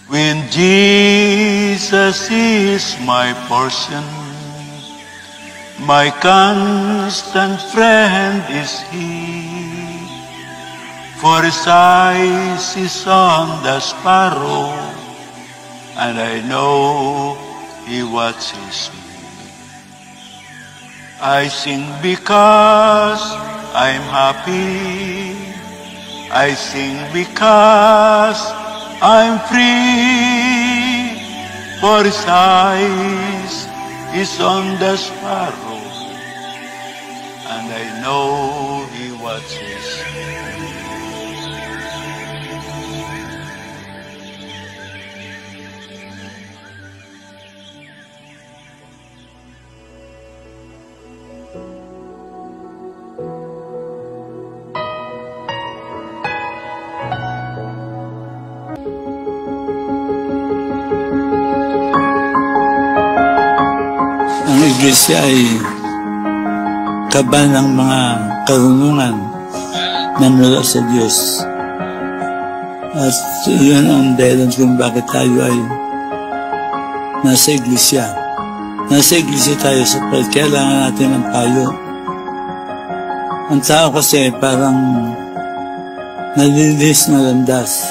When Jesus is my portion, my constant friend is He. For His eyes is on the sparrow, and I know He watches me. I sing because I'm happy. I sing because I'm free. For His eyes is on the sparrow, and I know He watches me. Ang iglesia ay kaba ng mga karunungan na mula sa Diyos. At yun ang dahilan kung bakit tayo ay nasa iglesia. Nasa iglesia tayo sapagkat kailangan natin ng payo. Ang tao kasi parang nalilis na landas.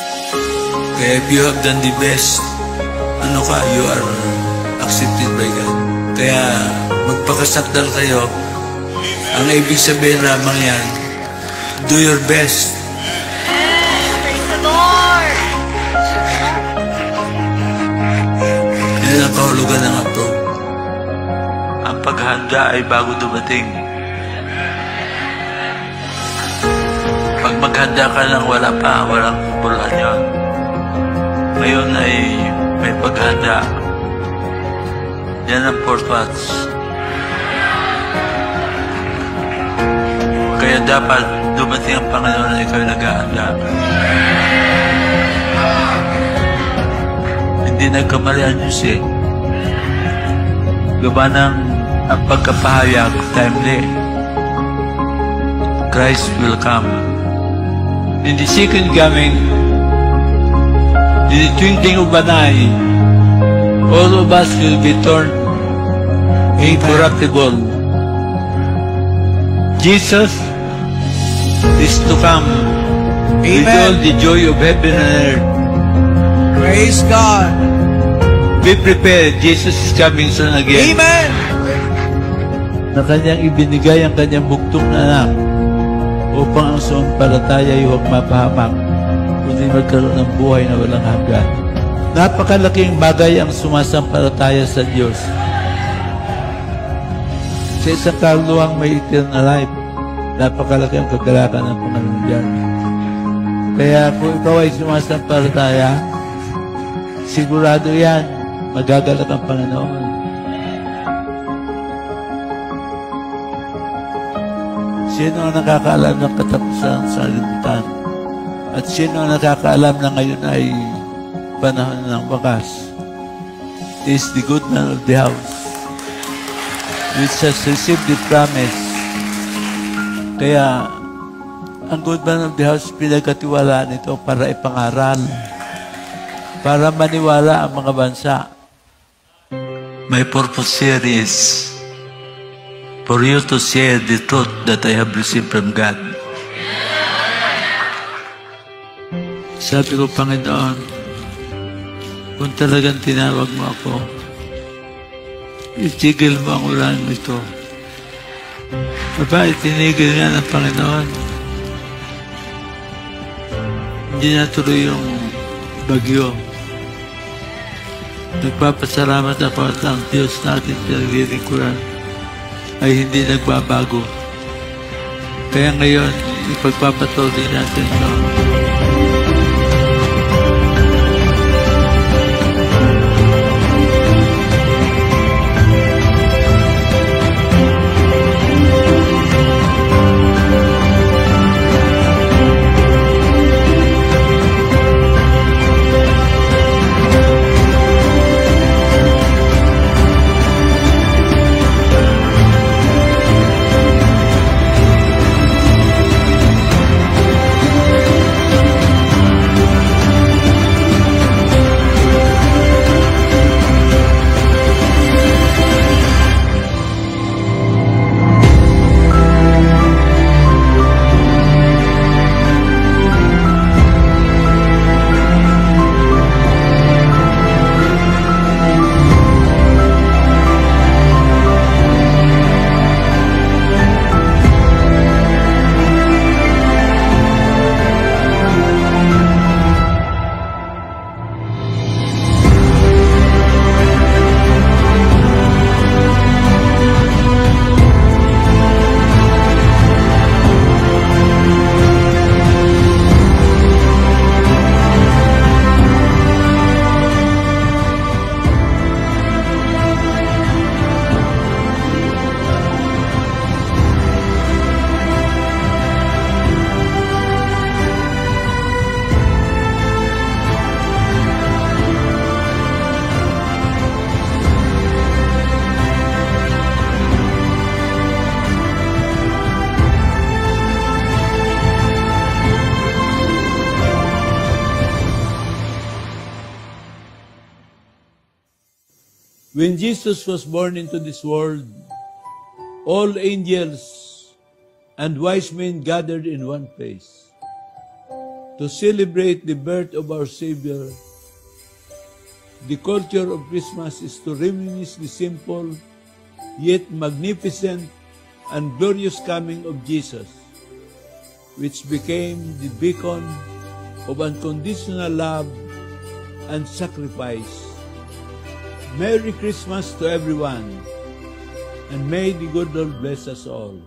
Kaya if you have done the best, you are accepted by God. Kaya magpakasakdal kayo. Ang ibig sabihin lamang yan, do your best. Praise the Lord! Yan ang kahulugan ng ato. Ang paghanda ay bago dumating. Pag maghanda ka lang, walang puluhan yun. Ngayon ay may paghanda. Yan ang fourth watch. Kaya dapat dumating ang Panginoon na ikaw nag-aanda. Hindi nagkamali ang Diyos eh. Gawa ng ang pagkapahayag, timely. Christ will come. In the second coming, in the twinkling of an eye, all of us will be turned incorruptible. Jesus is to come with all the joy of heaven and earth. Praise God. Be prepared, Jesus is coming soon again. Amen. Na kanyang ibinigay ang kanyang bugtong na anak upang ang sumampalataya ay huwag mapahamak, kundi magkaroon ng buhay na walang hanggan. Napakalaking bagay ang sumasampalataya sa Diyos. Sa isang kaluluwang may eternal life, napakalaki ang kagalakan ng Panginoon diyan. Kaya kung ikaw ay sumasampalataya, sigurado yan, magagalak ang Panginoon. Sino ang nakakaalam ng katapusan sa libutan? At sino ang nakakaalam na ngayon ay panahon ng wakas? Is the good man of the house, which has received the promise. Kaya, ang good man of the house, pinagkatiwalaan ito para ipangaral, para maniwala ang mga bansa. My purpose here is for you to share the truth that I have received from God. Sabi ko, Panginoon, kung talagang tinawag mo ako, itigil mo ang ulan nito. Aba, itinigil nga ng Panginoon. Hindi natuloy yung bagyo. Nagpapasalamat ako at ang Diyos natin pinaglilingkuran ay hindi nagbabago. Kaya ngayon, ipagpapatuloy natin ito. When Jesus was born into this world, all angels and wise men gathered in one place to celebrate the birth of our Savior. The culture of Christmas is to reminisce the simple yet magnificent and glorious coming of Jesus, which became the beacon of unconditional love and sacrifice. Merry Christmas to everyone, and may the good Lord bless us all.